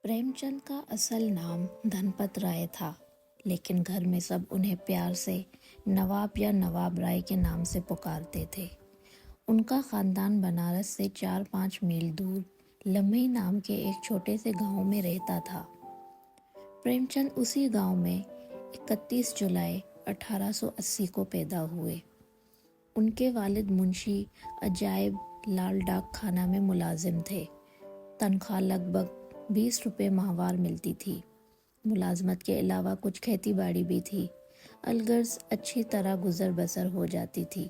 प्रेमचंद का असल नाम धनपत राय था, लेकिन घर में सब उन्हें प्यार से नवाब या नवाब राय के नाम से पुकारते थे। उनका खानदान बनारस से 4-5 मील दूर लम्हे नाम के एक छोटे से गांव में रहता था। प्रेमचंद उसी गांव में 31 जुलाई 1880 को पैदा हुए। उनके वालिद मुंशी अजायब लाल डाक खाना में मुलाजिम थे। तनख्वाह लगभग 20 रुपये माहवार मिलती थी। मुलाजमत के अलावा कुछ खेती बाड़ी भी थी। अलगर्ज अच्छी तरह गुजर बसर हो जाती थी।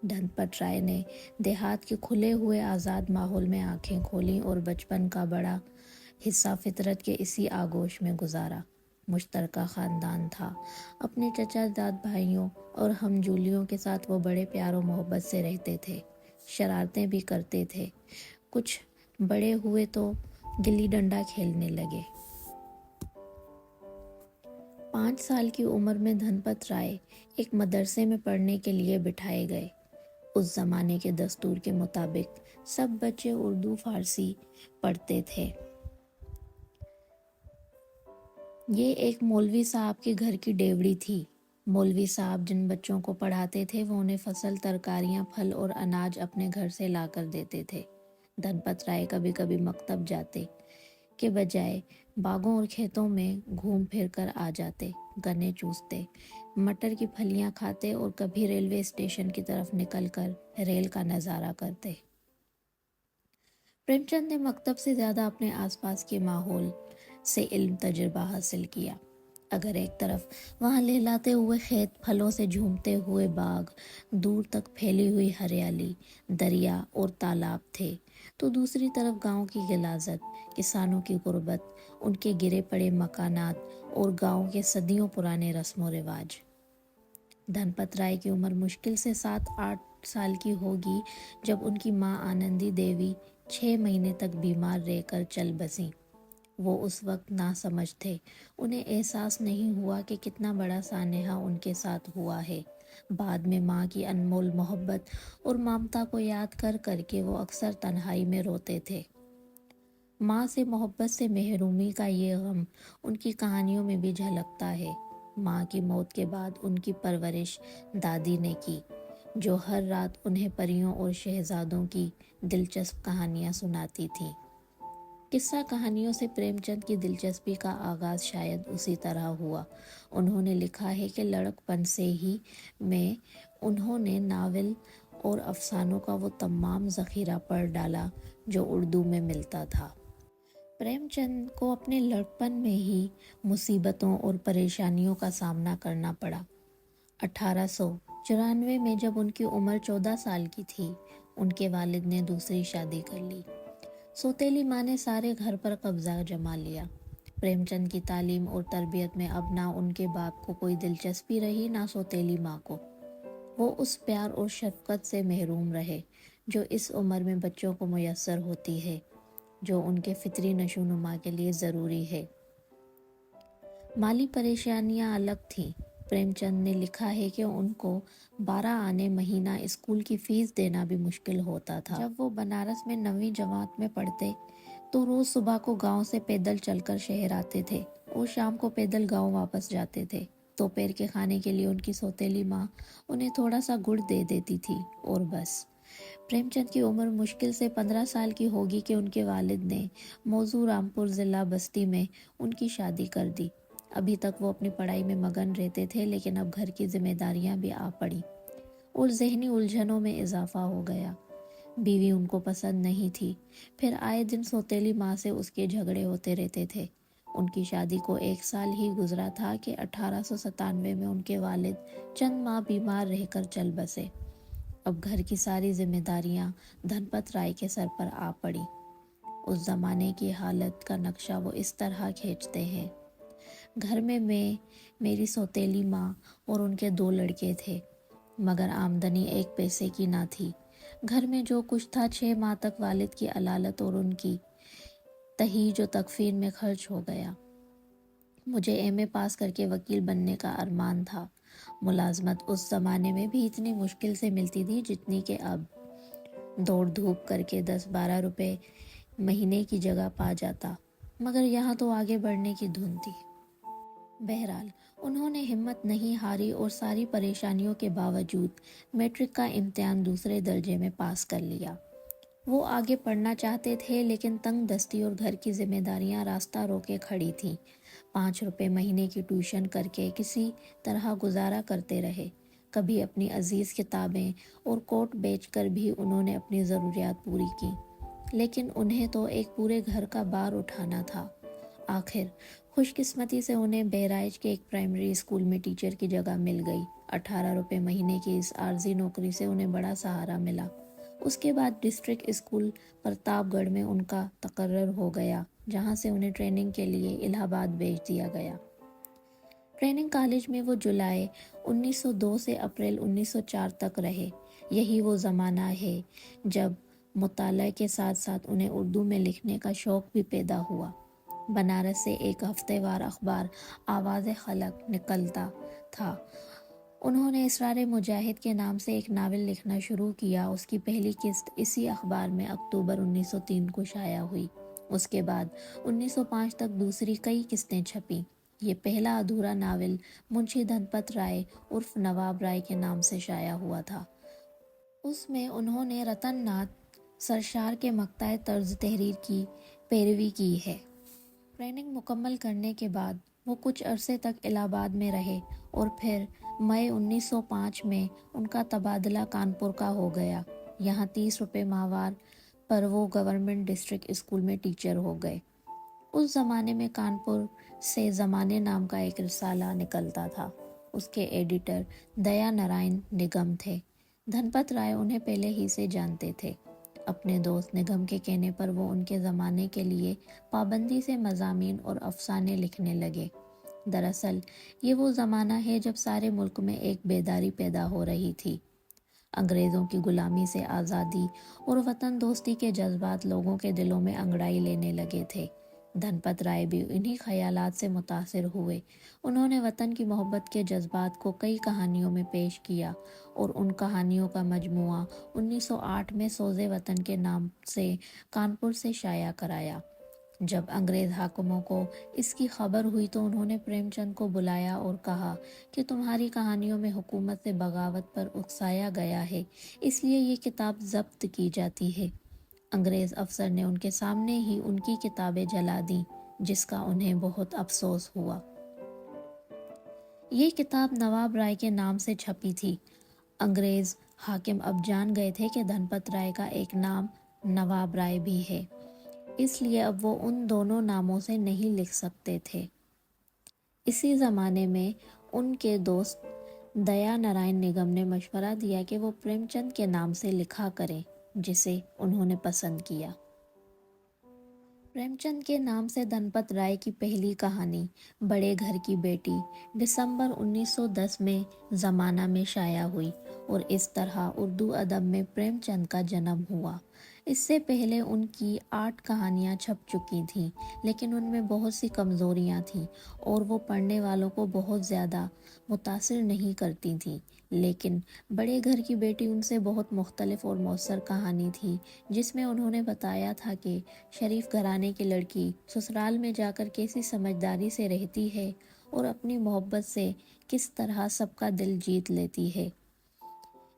धनपत राय ने देहात के खुले हुए आज़ाद माहौल में आंखें खोलीं और बचपन का बड़ा हिस्सा फितरत के इसी आगोश में गुजारा। मुश्तरका ख़ानदान था। अपने चचा दाद भाइयों और हमजूलियों के साथ वो बड़े प्यार और मोहब्बत से रहते थे। शरारतें भी करते थे। कुछ बड़े हुए तो गिल्ली डंडा खेलने लगे। 5 साल की उम्र में धनपत राय एक मदरसे में पढ़ने के लिए बिठाए गए। उस जमाने के दस्तूर के मुताबिक सब बच्चे उर्दू फारसी पढ़ते थे। ये एक मौलवी साहब के घर की डेवड़ी थी। मौलवी साहब जिन बच्चों को पढ़ाते थे वो उन्हें फसल, तरकारियां, फल और अनाज अपने घर से लाकर देते थे। धनपत राय कभी कभी मकतब जाते के बजाय बागों और खेतों में घूम फिर कर आ जाते, गन्ने चूसते, मटर की फलियां खाते और कभी रेलवे स्टेशन की तरफ निकलकर रेल का नज़ारा करते। प्रेमचंद ने मकतब से ज़्यादा अपने आसपास के माहौल से इल्म तजुर्बा हासिल किया। अगर एक तरफ वहाँ लहलाते हुए खेत, फलों से झूमते हुए बाग, दूर तक फैली हुई हरियाली, दरिया और तालाब थे, तो दूसरी तरफ गांव की गिलाज़त, किसानों की गुर्बत, उनके गिरे पड़े मकानात और गांव के सदियों पुराने रस्म व रिवाज। धनपत राय की उम्र मुश्किल से 7-8 साल की होगी जब उनकी माँ आनंदी देवी 6 महीने तक बीमार रहकर चल बसीं। वो उस वक्त नासमझ थे। उन्हें एहसास नहीं हुआ कि कितना बड़ा सानेहा उनके साथ हुआ है। बाद में माँ की अनमोल मोहब्बत और ममता को याद कर करके वो अक्सर तन्हाई में रोते थे। माँ से मोहब्बत से महरूमी का ये गम उनकी कहानियों में भी झलकता है। माँ की मौत के बाद उनकी परवरिश दादी ने की, जो हर रात उन्हें परियों और शहजादों की दिलचस्प कहानियाँ सुनाती थी। किस्सा कहानियों से प्रेमचंद की दिलचस्पी का आगाज़ शायद उसी तरह हुआ। उन्होंने लिखा है कि लड़कपन से ही में उन्होंने नावल और अफसानों का वो तमाम ज़ख़ीरा पढ़ डाला जो उर्दू में मिलता था। प्रेमचंद को अपने लड़कपन में ही मुसीबतों और परेशानियों का सामना करना पड़ा। 1894 में जब उनकी उम्र 14 साल की थी, उनके वालिद ने दूसरी शादी कर ली। सौतेली माँ ने सारे घर पर कब्जा जमा लिया। प्रेमचंद की तालीम और तरबियत में अब ना उनके बाप को कोई दिलचस्पी रही, ना सौतेली माँ को। वो उस प्यार और शफकत से महरूम रहे जो इस उम्र में बच्चों को मुयस्सर होती है, जो उनके फितरी नशोनुमा के लिए ज़रूरी है। माली परेशानियाँ अलग थीं। प्रेमचंद ने लिखा है कि उनको 12 आने महीना स्कूल की फ़ीस देना भी मुश्किल होता था। जब वो बनारस में 9वीं जमात में पढ़ते तो रोज़ सुबह को गांव से पैदल चलकर शहर आते थे और शाम को पैदल गांव वापस जाते थे। दोपहर के खाने के लिए उनकी सौतेली माँ उन्हें थोड़ा सा गुड़ दे देती थी और बस। प्रेमचंद की उम्र मुश्किल से 15 साल की होगी कि उनके वालिद ने मौजू रामपुर ज़िला बस्ती में उनकी शादी कर दी। अभी तक वो अपनी पढ़ाई में मगन रहते थे, लेकिन अब घर की जिम्मेदारियां भी आ पड़ी और जहनी उलझनों में इजाफा हो गया। बीवी उनको पसंद नहीं थी। फिर आए दिन सौतेली माँ से उसके झगड़े होते रहते थे। उनकी शादी को 1 साल ही गुजरा था कि 1897 में उनके वालिद चंद माह बीमार रहकर चल बसे। अब घर की सारी जिम्मेदारियां धनपत राय के सर पर आ पड़ी। उस जमाने की हालत का नक्शा वो इस तरह खींचते हैं। घर में मैं, मेरी सौतेली माँ और उनके 2 लड़के थे, मगर आमदनी 1 पैसे की ना थी। घर में जो कुछ था 6 माह तक वालिद की अलालत और उनकी तहीज व तकफीन में खर्च हो गया। मुझे एमए पास करके वकील बनने का अरमान था। मुलाजमत उस ज़माने में भी इतनी मुश्किल से मिलती थी जितनी कि अब। दौड़ धूप करके 10-12 रुपए महीने की जगह पा जाता। मगर यहाँ तो आगे बढ़ने की धुन थी। बहरहाल उन्होंने हिम्मत नहीं हारी और सारी परेशानियों के बावजूद मैट्रिक का इम्तिहान दूसरे दर्जे में पास कर लिया। वो आगे पढ़ना चाहते थे, लेकिन तंग दस्ती और घर की जिम्मेदारियां रास्ता रोके खड़ी थीं। 5 रुपए महीने की ट्यूशन करके किसी तरह गुजारा करते रहे। कभी अपनी अजीज़ किताबें और कोट बेचकर भी उन्होंने अपनी ज़रूरियात पूरी की, लेकिन उन्हें तो एक पूरे घर का भार उठाना था। आखिर खुशकिस्मती से उन्हें बहराइच के एक प्राइमरी स्कूल में टीचर की जगह मिल गई। 18 रुपए महीने की इस आर्जी नौकरी से उन्हें बड़ा सहारा मिला। उसके बाद डिस्ट्रिक्ट स्कूल प्रतापगढ़ में उनका तकर्रर हो गया, जहां से उन्हें ट्रेनिंग के लिए इलाहाबाद भेज दिया गया। ट्रेनिंग कॉलेज में वो जुलाई 1902 से अप्रैल 1904 तक रहे। यही वो ज़माना है जब मुताले के साथ साथ उन्हें उर्दू में लिखने का शौक़ भी पैदा हुआ। बनारस से एक हफ्तेवार अखबार आवाज़ खलक निकलता था। उन्होंने इसरार मुजाहिद के नाम से एक नावल लिखना शुरू किया। उसकी पहली किस्त इसी अखबार में अक्टूबर 1903 को शाया हुई। उसके बाद 1905 तक दूसरी कई किस्तें छपीं। ये पहला अधूरा नावल मुंशी धनपत राय उर्फ नवाब राय के नाम से शाया हुआ था। उसमें उन्होंने रतन नाथ सरशार के मक्ताए तर्ज तहरीर की पैरवी की है। ट्रेनिंग मुकम्मल करने के बाद वो कुछ अरसे तक इलाहाबाद में रहे और फिर मई 1905 में उनका तबादला कानपुर का हो गया। यहाँ 30 रुपये माहवार पर वो गवर्नमेंट डिस्ट्रिक्ट स्कूल में टीचर हो गए। उस ज़माने में कानपुर से ज़माने नाम का एक रिसाला निकलता था। उसके एडिटर दया नारायण निगम थे। धनपत राय उन्हें पहले ही से जानते थे। अपने दोस्त निगम के कहने पर वो उनके ज़माने के लिए पाबंदी से मज़ामीन और अफसाने लिखने लगे। दरअसल ये वो ज़माना है जब सारे मुल्क में एक बेदारी पैदा हो रही थी। अंग्रेज़ों की गुलामी से आज़ादी और वतन दोस्ती के जज्बात लोगों के दिलों में अंगड़ाई लेने लगे थे। धनपत राय भी इन्हीं ख्यालात से मुतासिर हुए। उन्होंने वतन की मोहब्बत के जज्बात को कई कहानियों में पेश किया और उन कहानियों का मजमुआ 1908 में सोज़े वतन के नाम से कानपुर से शाया कराया। जब अंग्रेज़ हाकिमों को इसकी खबर हुई तो उन्होंने प्रेमचंद को बुलाया और कहा कि तुम्हारी कहानियों में हुकूमत से बगावत पर उकसाया गया है, इसलिए ये किताब जब्त की जाती है। अंग्रेज़ अफसर ने उनके सामने ही उनकी किताबें जला दी, जिसका उन्हें बहुत अफसोस हुआ। ये किताब नवाब राय के नाम से छपी थी। अंग्रेज़ हाकिम अब जान गए थे कि धनपत राय का एक नाम नवाब राय भी है, इसलिए अब वो उन दोनों नामों से नहीं लिख सकते थे। इसी ज़माने में उनके दोस्त दया नारायण निगम ने मशवरा दिया कि वो प्रेमचंद के नाम से लिखा करें, जिसे उन्होंने पसंद किया। प्रेमचंद के नाम से धनपत राय की पहली कहानी बड़े घर की बेटी दिसंबर 1910 में ज़माना में शाया हुई और इस तरह उर्दू अदब में प्रेमचंद का जन्म हुआ। इससे पहले उनकी 8 कहानियाँ छप चुकी थीं, लेकिन उनमें बहुत सी कमज़ोरियाँ थीं और वो पढ़ने वालों को बहुत ज़्यादा मुतासिर नहीं करती थीं। लेकिन बड़े घर की बेटी उनसे बहुत मुख्तलिफ और मौसर कहानी थी, जिसमें उन्होंने बताया था कि शरीफ घराने की लड़की ससुराल में जाकर कैसी समझदारी से रहती है और अपनी मोहब्बत से किस तरह सबका दिल जीत लेती है।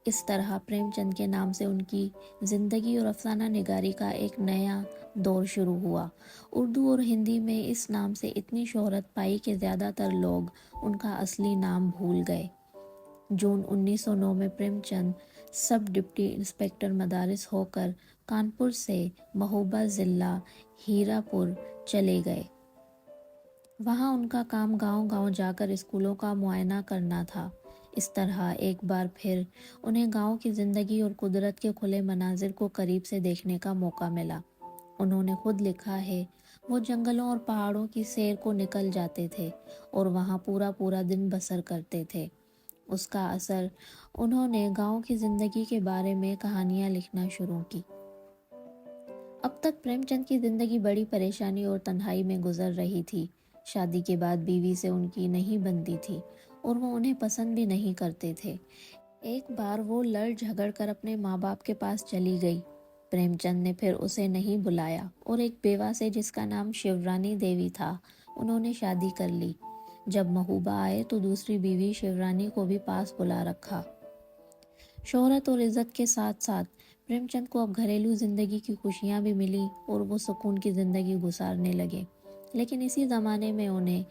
इस तरह प्रेमचंद के नाम से उनकी ज़िंदगी और अफसाना निगारी का एक नया दौर शुरू हुआ। उर्दू और हिंदी में इस नाम से इतनी शोहरत पाई कि ज़्यादातर लोग उनका असली नाम भूल गए। जून 1909 में प्रेमचंद सब डिप्टी इंस्पेक्टर मदारिस होकर कानपुर से महोबा ज़िला हीरापुर चले गए। वहाँ उनका काम गांव-गांव जाकर स्कूलों का मुआयना करना था। इस तरह एक बार फिर उन्हें गांव की ज़िंदगी और कुदरत के खुले मनाजिर को करीब से देखने का मौका मिला। उन्होंने खुद लिखा है, वो जंगलों और पहाड़ों की सैर को निकल जाते थे और वहाँ पूरा पूरा दिन बसर करते थे। उसका असर उन्होंने गांव की ज़िंदगी के बारे में कहानियाँ लिखना शुरू की। अब तक प्रेमचंद की ज़िंदगी बड़ी परेशानी और तन्हाई में गुजर रही थी। शादी के बाद बीवी से उनकी नहीं बनती थी और वो उन्हें पसंद भी नहीं करते थे। एक बार वो लड़ झगड़ कर अपने माँ बाप के पास चली गई। प्रेम चंद ने फिर उसे नहीं बुलाया और एक बेवा से जिसका नाम शिवरानी देवी था उन्होंने शादी कर ली। जब महबूबा आए तो दूसरी बीवी शिवरानी को भी पास बुला रखा। शोहरत और इज्जत के साथ साथ प्रेमचंद को अब घरेलू जिंदगी की खुशियां भी मिली और वो सुकून की जिंदगी गुजारने लगे। लेकिन इसी ज़माने में उन्हें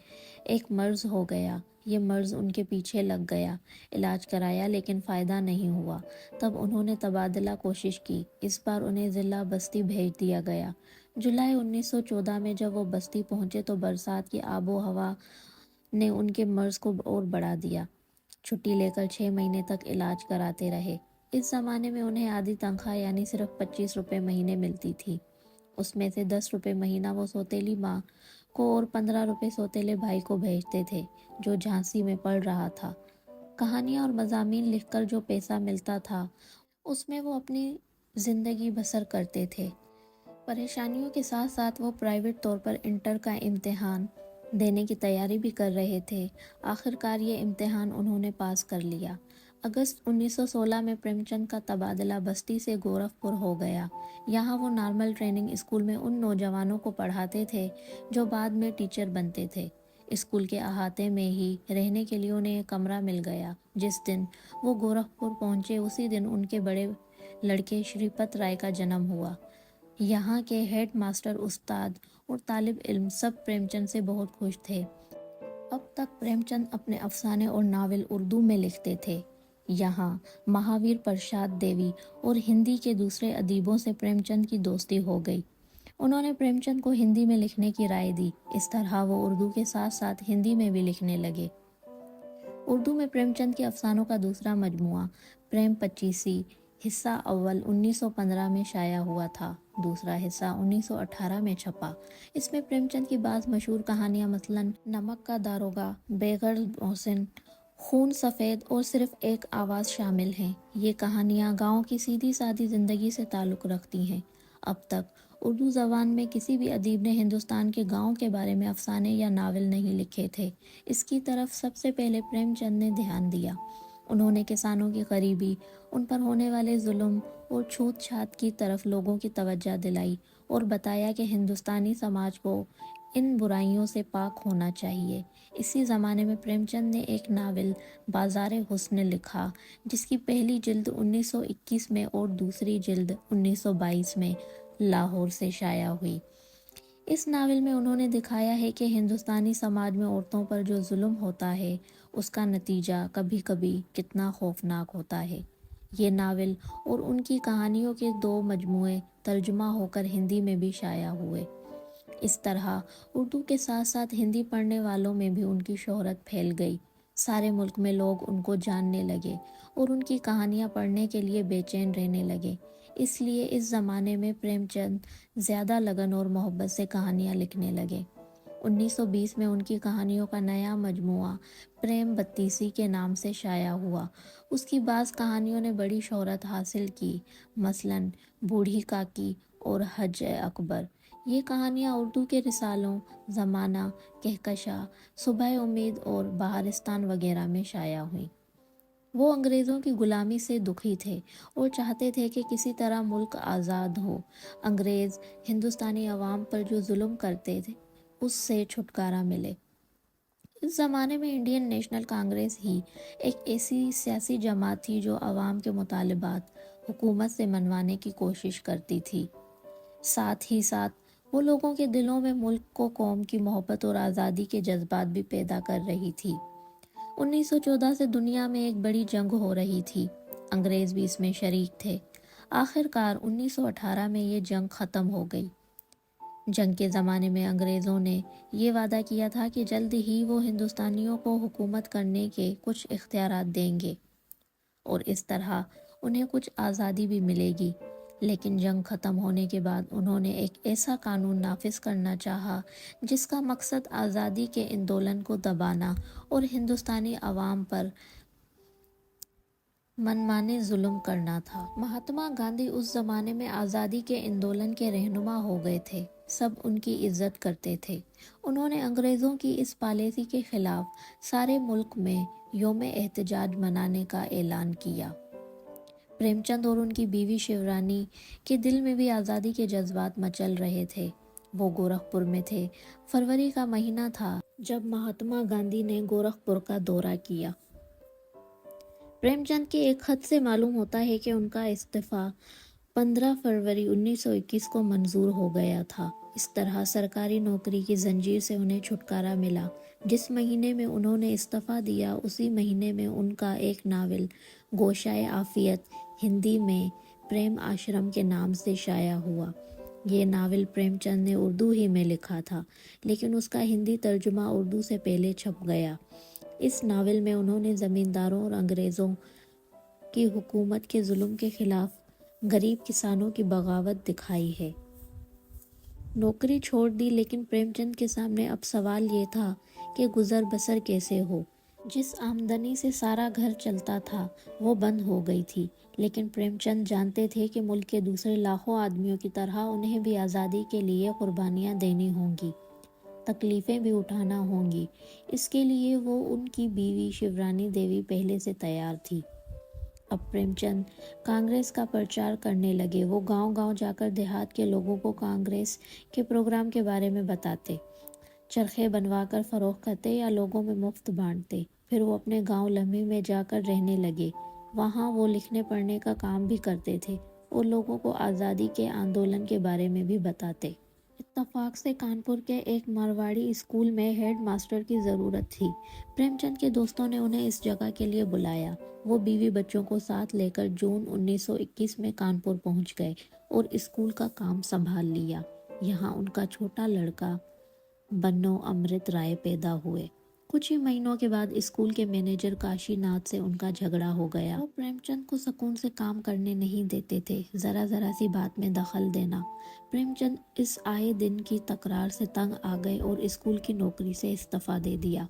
एक मर्ज हो गया। ये मर्ज उनके पीछे लग गया। इलाज कराया लेकिन फ़ायदा नहीं हुआ। तब उन्होंने तबादला कोशिश की। इस बार उन्हें ज़िला बस्ती भेज दिया गया। जुलाई 1914 में जब वो बस्ती पहुंचे तो बरसात की आबो हवा ने उनके मर्ज को और बढ़ा दिया। छुट्टी लेकर 6 महीने तक इलाज कराते रहे। इस ज़माने में उन्हें आधी तनख्वाह यानी सिर्फ 25 रुपये महीने मिलती थी। उसमें से 10 रुपये महीना वो सौतेली माँ को और 15 रुपये सौतेले भाई को भेजते थे जो झांसी में पढ़ रहा था। कहानियाँ और मज़ामीन लिखकर जो पैसा मिलता था उसमें वो अपनी ज़िंदगी बसर करते थे। परेशानियों के साथ साथ वो प्राइवेट तौर पर इंटर का इम्तिहान देने की तैयारी भी कर रहे थे। आखिरकार ये इम्तिहान उन्होंने पास कर लिया। अगस्त 1916 में प्रेमचंद का तबादला बस्ती से गोरखपुर हो गया। यहाँ वो नॉर्मल ट्रेनिंग स्कूल में उन नौजवानों को पढ़ाते थे जो बाद में टीचर बनते थे। स्कूल के अहाते में ही रहने के लिए उन्हें एक कमरा मिल गया। जिस दिन वो गोरखपुर पहुँचे उसी दिन उनके बड़े लड़के श्रीपत राय का जन्म हुआ। यहाँ के हेड मास्टर, उस्ताद और तालिब इल्म सब प्रेमचंद से बहुत खुश थे। अब तक प्रेमचंद अपने अफसाने और नावल उर्दू में लिखते थे। यहाँ महावीर प्रसाद देवी और हिंदी के दूसरे अदीबों से प्रेमचंद की दोस्ती हो गई। उन्होंने प्रेमचंद को हिंदी में लिखने की राय दी। इस तरह वो उर्दू के साथ साथ हिंदी में भी लिखने लगे। उर्दू में प्रेमचंद के अफसानों का दूसरा मजमुआ प्रेम पचीसी हिस्सा अव्वल 1915 में शाया हुआ था। दूसरा हिस्सा 1918 में छपा। इसमें प्रेमचंद की बात मशहूर कहानियां मसलन नमक का दारोगा, बेगर्ल मोहसिन, खून सफ़ेद और सिर्फ एक आवाज़ शामिल हैं। ये कहानियां गांव की सीधी सादी ज़िंदगी से ताल्लुक़ रखती हैं। अब तक उर्दू ज़बान में किसी भी अदीब ने हिंदुस्तान के गांव के बारे में अफसाने या नावल नहीं लिखे थे। इसकी तरफ सबसे पहले प्रेमचंद ने ध्यान दिया। उन्होंने किसानों की गरीबी, उन पर होने वाले जुल्म और छूत छात की तरफ लोगों की तवज्जो दिलाई और बताया कि हिंदुस्तानी समाज को इन बुराइयों से पाक होना चाहिए। इसी ज़माने में प्रेमचंद ने एक नावल बाज़ारे हुस्न लिखा जिसकी पहली जिल्द 1921 में और दूसरी जिल्द 1922 में लाहौर से शाया हुई। इस नावल में उन्होंने दिखाया है कि हिंदुस्तानी समाज में औरतों पर जो जुल्म होता है उसका नतीजा कभी कभी कितना खौफनाक होता है। ये नावल और उनकी कहानियों के 2 मजमूए तर्जुमा होकर हिंदी में भी शाया हुए। इस तरह उर्दू के साथ साथ हिंदी पढ़ने वालों में भी उनकी शोहरत फैल गई। सारे मुल्क में लोग उनको जानने लगे और उनकी कहानियाँ पढ़ने के लिए बेचैन रहने लगे। इसलिए इस ज़माने में प्रेमचंद ज़्यादा लगन और मोहब्बत से कहानियाँ लिखने लगे। 1920 में उनकी कहानियों का नया मजमुआ प्रेम बत्तीसी के नाम से शाया हुआ। उसकी बाज़ कहानियों ने बड़ी शोहरत हासिल की, मसलन बूढ़ी काकी और हज अकबर। ये कहानियाँ उर्दू के रिसालों ज़माना, कहकशा, सुबह उम्मीद और बहारिस्तान वगैरह में शाया हुई। वो अंग्रेज़ों की गुलामी से दुखी थे और चाहते थे कि किसी तरह मुल्क आज़ाद हो। अंग्रेज़ हिंदुस्तानी अवाम पर जो जुल्म करते थे उससे छुटकारा मिले। इस ज़माने में इंडियन नेशनल कांग्रेस ही एक ऐसी सियासी जमात थी जो अवाम के मुतालिबात हुकूमत से मनवाने की कोशिश करती थी। साथ ही साथ वो लोगों के दिलों में मुल्क को कौम की मोहब्बत और आज़ादी के जज्बात भी पैदा कर रही थी। 1914 से दुनिया में एक बड़ी जंग हो रही थी। अंग्रेज़ भी इसमें शरीक थे। आखिरकार 1918 में ये जंग ख़त्म हो गई। जंग के ज़माने में अंग्रेज़ों ने ये वादा किया था कि जल्द ही वो हिंदुस्तानियों को हुकूमत करने के कुछ इख्तियारात देंगे और इस तरह उन्हें कुछ आज़ादी भी मिलेगी। लेकिन जंग ख़त्म होने के बाद उन्होंने एक ऐसा कानून नाफिज करना चाहा जिसका मकसद आज़ादी के आंदोलन को दबाना और हिंदुस्तानी अवाम पर मनमाने जुल्म करना था। महात्मा गांधी उस ज़माने में आज़ादी के आंदोलन के रहनुमा हो गए थे। सब उनकी इज्जत करते थे। उन्होंने अंग्रेज़ों की इस पॉलिसी के खिलाफ सारे मुल्क में यौम एहतजाज मनाने का ऐलान किया। प्रेम चंद और उनकी बीवी शिवरानी के दिल में भी आज़ादी के जज्बात मचल रहे थे। वो गोरखपुर में थे। फरवरी का महीना था जब महात्मा गांधी ने गोरखपुर का दौरा किया। प्रेमचंद के एक खत से मालूम होता है कि उनका इस्तीफा 15 फरवरी 1921 को मंजूर हो गया था। इस तरह सरकारी नौकरी की जंजीर से उन्हें छुटकारा मिला। जिस महीने में उन्होंने इस्तीफा दिया उसी महीने में उनका एक नावल गोशाए आफियत हिंदी में प्रेम आश्रम के नाम से शाया हुआ। ये नावल प्रेमचंद ने उर्दू ही में लिखा था, लेकिन उसका हिंदी तर्जुमा उर्दू से पहले छप गया। इस नावल में उन्होंने ज़मींदारों और अंग्रेज़ों की हुकूमत के जुल्म के खिलाफ गरीब किसानों की बगावत दिखाई है। नौकरी छोड़ दी, लेकिन प्रेमचंद के सामने अब सवाल ये था कि गुजर बसर कैसे हो। जिस आमदनी से सारा घर चलता था वो बंद हो गई थी, लेकिन प्रेमचंद जानते थे कि मुल्क के दूसरे लाखों आदमियों की तरह उन्हें भी आज़ादी के लिए कुर्बानियाँ देनी होंगी, तकलीफ़ें भी उठाना होंगी। इसके लिए वो उनकी बीवी शिवरानी देवी पहले से तैयार थी। अब प्रेमचंद कांग्रेस का प्रचार करने लगे। वो गांव-गांव जाकर देहात के लोगों को कांग्रेस के प्रोग्राम के बारे में बताते, चरखे बनवाकर फरोख्त करते या लोगों में मुफ्त बांटते। फिर वो अपने गांव लम्हे में जाकर रहने लगे। वहाँ वो लिखने पढ़ने का काम भी करते थे और लोगों को आज़ादी के आंदोलन के बारे में भी बताते। इत्तफाक से कानपुर के एक मारवाड़ी स्कूल में हेड मास्टर की ज़रूरत थी। प्रेमचंद के दोस्तों ने उन्हें इस जगह के लिए बुलाया। वो बीवी बच्चों को साथ लेकर जून 1921 में कानपुर पहुंच गए और स्कूल का काम संभाल लिया। यहाँ उनका छोटा लड़का बन्नो अमृत राय पैदा हुए। कुछ ही महीनों के बाद स्कूल के मैनेजर काशीनाथ से उनका झगड़ा हो गया। वो प्रेमचंद को सुकून से काम करने नहीं देते थे, जरा जरा सी बात में दखल देना। प्रेमचंद इस आए दिन की तकरार से तंग आ गए और स्कूल की नौकरी से इस्तीफा दे दिया।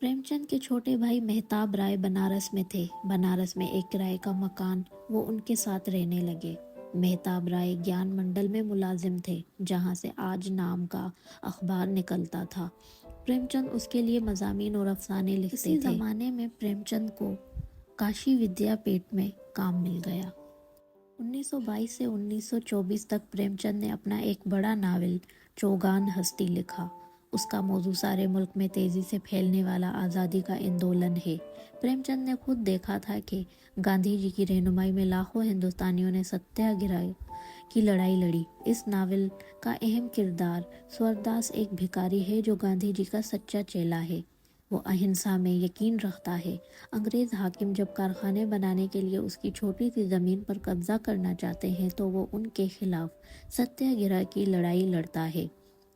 प्रेमचंद के छोटे भाई मेहताब राय बनारस में थे। बनारस में एक किराए का मकान, वो उनके साथ रहने लगे। मेहताब राय ज्ञान मंडल में मुलाजिम थे, जहाँ से आज नाम का अखबार निकलता था। प्रेमचंद उसके लिए मज़ामीन और अफसाने लिखते थे। ज़माने में प्रेमचंद को काशी विद्यापीठ में काम मिल गया। 1922 से 1924 तक प्रेमचंद ने अपना एक बड़ा नावल चौगान हस्ती लिखा। उसका मौजू सारे मुल्क में तेज़ी से फैलने वाला आज़ादी का आंदोलन है। प्रेमचंद ने खुद देखा था कि गांधी जी की रहनुमाई में लाखों हिंदुस्तानियों ने सत्याग्रह की लड़ाई लड़ी। इस नावल का अहम किरदार स्वरदास एक भिखारी है जो गांधी जी का सच्चा चेला है। वो अहिंसा में यकीन रखता है। अंग्रेज़ हाकिम जब कारखाने बनाने के लिए उसकी छोटी सी ज़मीन पर कब्जा करना चाहते हैं तो वो उनके खिलाफ सत्याग्रह की लड़ाई लड़ता है,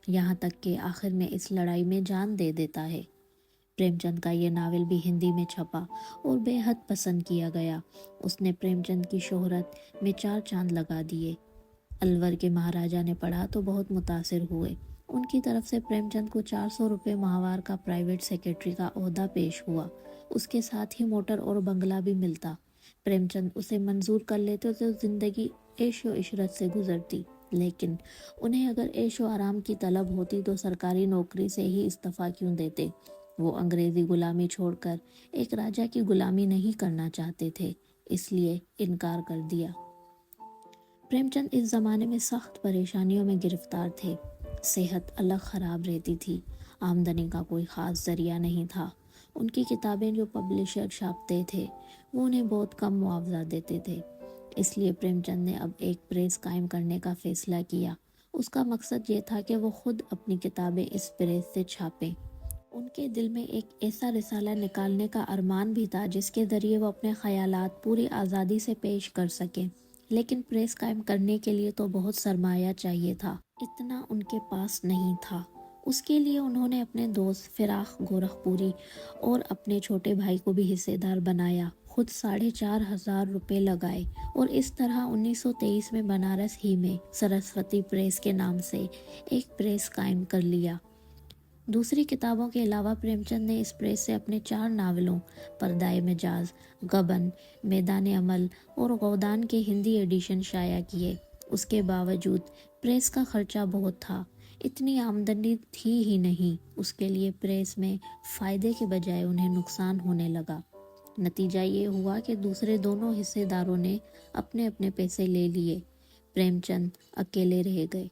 यहाँ तक कि आखिर में इस लड़ाई में जान दे देता है। प्रेमचंद का ये नावल भी हिंदी में छपा और बेहद पसंद किया गया। उसने प्रेमचंद की शोहरत में 4 चांद लगा दिए। अलवर के महाराजा ने पढ़ा तो बहुत मुतासिर हुए। उनकी तरफ से प्रेमचंद को 400 रुपये माहवार का प्राइवेट सेक्रेटरी का ओहदा पेश हुआ। उसके साथ ही मोटर और बंगला भी मिलता। प्रेमचंद उसे मंजूर कर लेते तो जिंदगी ऐशो इशरत से गुजरती, लेकिन उन्हें अगर ऐशो आराम की तलब होती तो सरकारी नौकरी से ही इस्तीफा क्यों देते। वो अंग्रेजी गुलामी छोड़कर एक राजा की गुलामी नहीं करना चाहते थे, इसलिए इनकार कर दिया। प्रेमचंद इस ज़माने में सख्त परेशानियों में गिरफ्तार थे। सेहत अलग ख़राब रहती थी। आमदनी का कोई ख़ास ज़रिया नहीं था। उनकी किताबें जो पब्लिशर छापते थे वो उन्हें बहुत कम मुआवजा देते थे। इसलिए प्रेमचंद ने अब एक प्रेस कायम करने का फ़ैसला किया। उसका मकसद ये था कि वो खुद अपनी किताबें इस प्रेस से छापें। उनके दिल में एक ऐसा रिसाला निकालने का अरमान भी था जिसके ज़रिए वो अपने ख़यालात पूरी आज़ादी से पेश कर सकें। लेकिन प्रेस कायम करने के लिए तो बहुत सरमाया चाहिए था। इतना उनके पास नहीं था। उसके लिए उन्होंने अपने दोस्त फिराक गोरखपुरी और अपने छोटे भाई को भी हिस्सेदार बनाया। खुद 4,500 रुपये लगाए और इस तरह 1923 में बनारस ही में सरस्वती प्रेस के नाम से एक प्रेस कायम कर लिया। दूसरी किताबों के अलावा प्रेमचंद ने इस प्रेस से अपने 4 नावलों पर्दाए मिजाज, गबन, मैदान अमल और गौदान के हिंदी एडिशन शाया किए। उसके बावजूद प्रेस का खर्चा बहुत था। इतनी आमदनी थी ही नहीं। उसके लिए प्रेस में फ़ायदे के बजाय उन्हें नुकसान होने लगा। نتیجہ یہ ہوا کہ دوسرے دونوں حصے داروں نے اپنے اپنے پیسے لے لیے، پریم چند اکیلے رہ گئے۔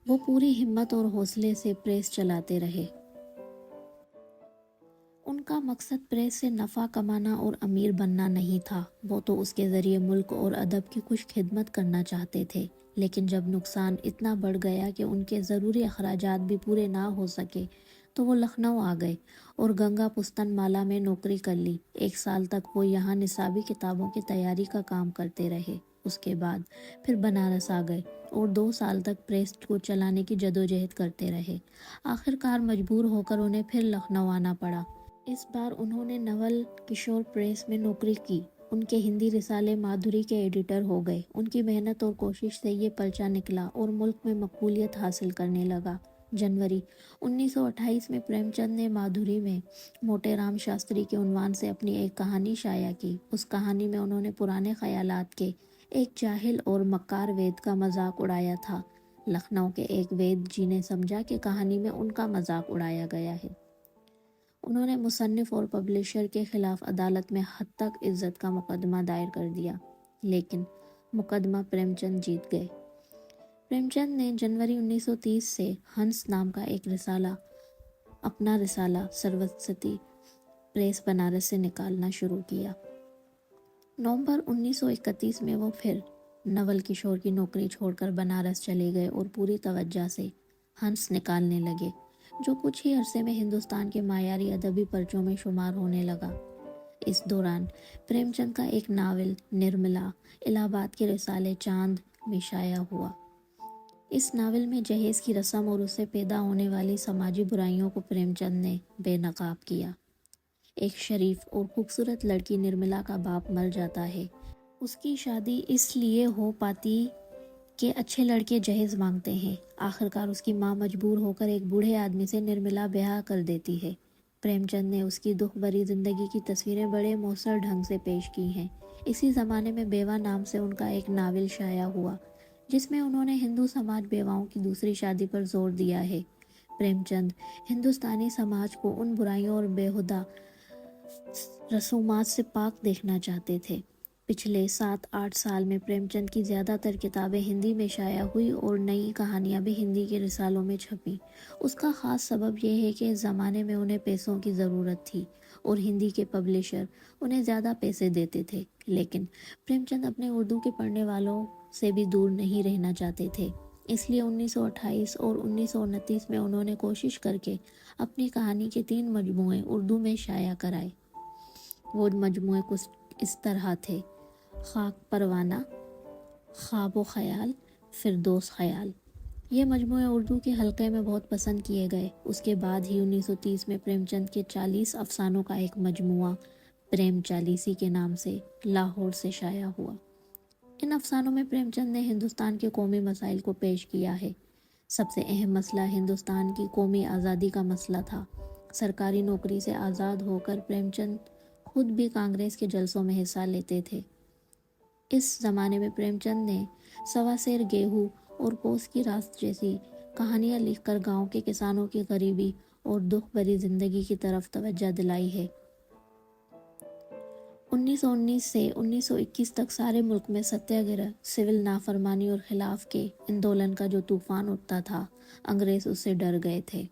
وہ پوری ہمت اور حوصلے سے پریس چلاتے رہے۔ ان کا مقصد پریس سے نفع کمانا اور امیر بننا نہیں تھا، وہ تو اس کے ذریعے ملک اور ادب کی کچھ خدمت کرنا چاہتے تھے۔ لیکن جب نقصان اتنا بڑھ گیا کہ ان کے ضروری اخراجات بھی پورے نہ ہو سکے تو وہ لکھنؤ آ گئے اور گنگا پستن مالا میں نوکری کر لی۔ 1 سال تک وہ یہاں نصابی کتابوں کی تیاری کا کام کرتے رہے۔ اس کے بعد پھر بنارس آ گئے اور 2 سال تک پریس کو چلانے کی جدوجہد کرتے رہے۔ آخر کار مجبور ہو کر انہیں پھر لکھنؤ آنا پڑا۔ اس بار انہوں نے نول کشور پریس میں نوکری کی۔ ان کے ہندی رسالے مادھوری کے ایڈیٹر ہو گئے۔ ان کی محنت اور کوشش سے یہ پرچہ نکلا اور ملک میں مقبولیت حاصل کرنے لگا۔ جنوری 1928 میں پریم چند نے مادھوری میں موٹے رام شاستری کے عنوان سے اپنی ایک کہانی شائع کی۔ اس کہانی میں انہوں نے پرانے خیالات کے ایک جاہل اور مکار وید کا مذاق اڑایا تھا۔ لکھنؤ کے ایک وید جی نے سمجھا کہ کہانی میں ان کا مذاق اڑایا گیا ہے۔ انہوں نے مصنف اور پبلشر کے خلاف عدالت میں حد تک عزت کا مقدمہ دائر کر دیا، لیکن مقدمہ پریم چند جیت گئے۔ پریم چند نے جنوری 1930 سے ہنس نام کا ایک اپنا رسالہ سروستی پریس بنارس سے نکالنا شروع کیا۔ نومبر 1931 میں وہ پھر نول کشور کی نوکری چھوڑ کر بنارس چلے گئے اور پوری توجہ سے ہنس نکالنے لگے، جو کچھ ہی عرصے میں ہندوستان کے معیاری ادبی پرچوں میں شمار ہونے لگا۔ اس دوران پریم چند کا ایک ناول نرملا الہ آباد کے رسالے چاند میں شائع ہوا۔ اس ناول میں جہیز کی رسم اور اس سے پیدا ہونے والی سماجی برائیوں کو پریم چند نے بے نقاب کیا۔ ایک شریف اور خوبصورت لڑکی نرملا کا باپ مر جاتا ہے۔ اس کی شادی اس لیے ہو پاتی کہ اچھے لڑکے جہیز مانگتے ہیں۔ آخرکار اس کی ماں مجبور ہو کر ایک بوڑھے آدمی سے نرملا بیاہ کر دیتی ہے۔ پریم چند نے اس کی دکھ بھری زندگی کی تصویریں بڑے مؤثر ڈھنگ سے پیش کی ہیں۔ اسی زمانے میں بیوہ نام سے ان کا ایک ناول شائع ہوا، جس میں انہوں نے ہندو سماج بیواؤں کی دوسری شادی پر زور دیا ہے۔ پریم چند ہندوستانی سماج کو ان برائیوں اور بیہودہ رسومات سے پاک دیکھنا چاہتے تھے۔ پچھلے 7-8 سال میں پریم چند کی زیادہ تر کتابیں ہندی میں شائع ہوئی اور نئی کہانیاں بھی ہندی کے رسالوں میں چھپیں۔ اس کا خاص سبب یہ ہے کہ اس زمانے میں انہیں پیسوں کی ضرورت تھی اور ہندی کے پبلشر انہیں زیادہ پیسے دیتے تھے، لیکن پریم چند اپنے اردو کے پڑھنے والوں سے بھی دور نہیں رہنا چاہتے تھے۔ اس لیے 1928 اور 1929 میں انہوں نے کوشش کر کے اپنی کہانی کے 3 مجموعے اردو میں شائع کرائے۔ وہ مجموعے کچھ اس طرح تھے: خاک پروانہ، خواب و خیال، فردوس خیال۔ یہ مجموعے اردو کے حلقے میں بہت پسند کیے گئے۔ اس کے بعد ہی 1930 میں پریم چند کے 40 افسانوں کا ایک مجموعہ پریم چالیسی کے نام سے لاہور سے شائع ہوا۔ ان افسانوں میں پریم چند نے ہندوستان کے قومی مسائل کو پیش کیا ہے۔ سب سے اہم مسئلہ ہندوستان کی قومی آزادی کا مسئلہ تھا۔ سرکاری نوکری سے آزاد ہو کر پریم چند خود بھی کانگریس کے جلسوں میں حصہ لیتے تھے۔ اس زمانے میں پریم چند نے سوا سیر گیہوں اور پوس کی راست جیسی کہانیاں لکھ کر گاؤں کے کسانوں کی غریبی اور دکھ بھری زندگی کی طرف توجہ دلائی ہے۔ 1919 سے 1921 تک سارے ملک میں ستیہ گرہ، سول نافرمانی اور خلاف کے اندولن کا جو طوفان اٹھتا تھا، انگریز اس سے ڈر گئے تھے،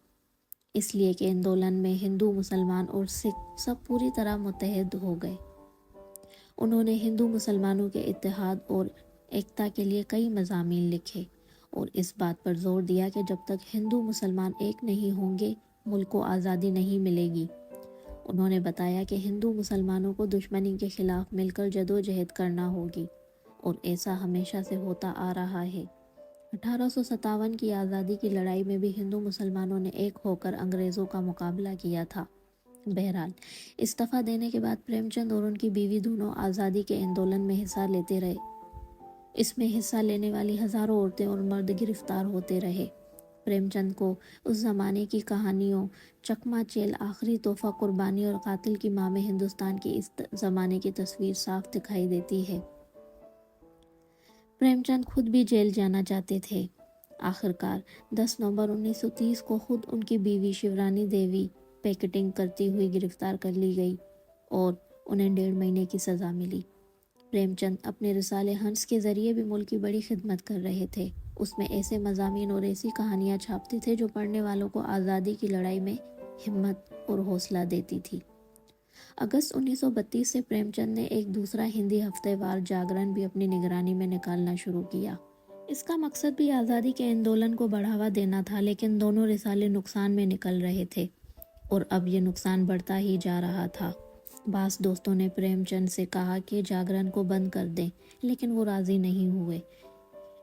اس لیے کہ اندولن میں ہندو، مسلمان اور سکھ سب پوری طرح متحد ہو گئے۔ انہوں نے ہندو مسلمانوں کے اتحاد اور ایکتا کے لیے کئی مضامین لکھے اور اس بات پر زور دیا کہ جب تک ہندو مسلمان ایک نہیں ہوں گے، ملک کو آزادی نہیں ملے گی۔ انہوں نے بتایا کہ ہندو مسلمانوں کو دشمنی کے خلاف مل کر جدوجہد کرنا ہوگی اور ایسا ہمیشہ سے ہوتا آ رہا ہے۔ 1857 کی آزادی کی لڑائی میں بھی ہندو مسلمانوں نے ایک ہو کر انگریزوں کا مقابلہ کیا تھا۔ بہرحال استعفیٰ دینے کے بعد پریم چند اور ان کی بیوی دونوں آزادی کے اندولن میں حصہ لیتے رہے۔ اس میں حصہ لینے والی ہزاروں عورتیں اور مرد گرفتار ہوتے رہے۔ پریم چند کو اس زمانے کی کہانیوں چکما چیل، آخری تحفہ، قربانی اور قاتل کی ماں میں ہندوستان کی اس زمانے کی تصویر صاف دکھائی دیتی ہے۔ پریم چند خود بھی جیل جانا چاہتے تھے۔ آخرکار 10 نومبر 1930 کو خود ان کی بیوی شیورانی دیوی پیکٹنگ کرتی ہوئی گرفتار کر لی گئی۔ اور انہیں 1.5 مہینے کی سزا ملی۔ پریم چند اپنے رسالے ہنس کے ذریعے بھی ملک کی بڑی خدمت کر رہے تھے۔ اس میں ایسے مضامین اور ایسی کہانیاں چھاپتے تھے جو پڑھنے والوں کو آزادی کی لڑائی میں ہمت اور حوصلہ دیتی تھی۔ اگست 1932 سے پریم چند نے ایک دوسرا ہندی ہفتے وار جاگرن بھی اپنی نگرانی میں نکالنا شروع کیا۔ اس کا مقصد بھی آزادی کے آندولن کو بڑھاوا دینا تھا، لیکن دونوں رسالے نقصان میں نکل رہے تھے اور اب یہ نقصان بڑھتا ہی جا رہا تھا۔ بعض دوستوں نے پریم چند سے کہا کہ جاگرن کو بند کر دیں، لیکن وہ راضی نہیں ہوئے۔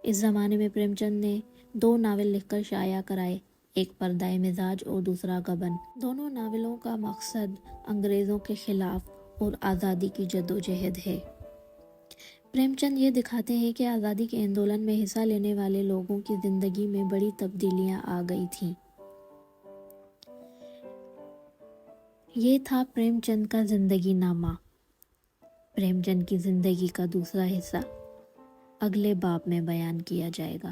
اس زمانے میں پریم چند نے 2 ناول لکھ کر شائع کرائے، ایک پردہ مزاج اور دوسرا گبن۔ دونوں ناولوں کا مقصد انگریزوں کے خلاف اور آزادی کی جدوجہد ہے۔ پریم چند یہ دکھاتے ہیں کہ آزادی کے آندولن میں حصہ لینے والے لوگوں کی زندگی میں بڑی تبدیلیاں آ گئی تھیں۔ یہ تھا پریم چند کا زندگی نامہ۔ پریم چند کی زندگی کا دوسرا حصہ اگلے باب میں بیان کیا جائے گا۔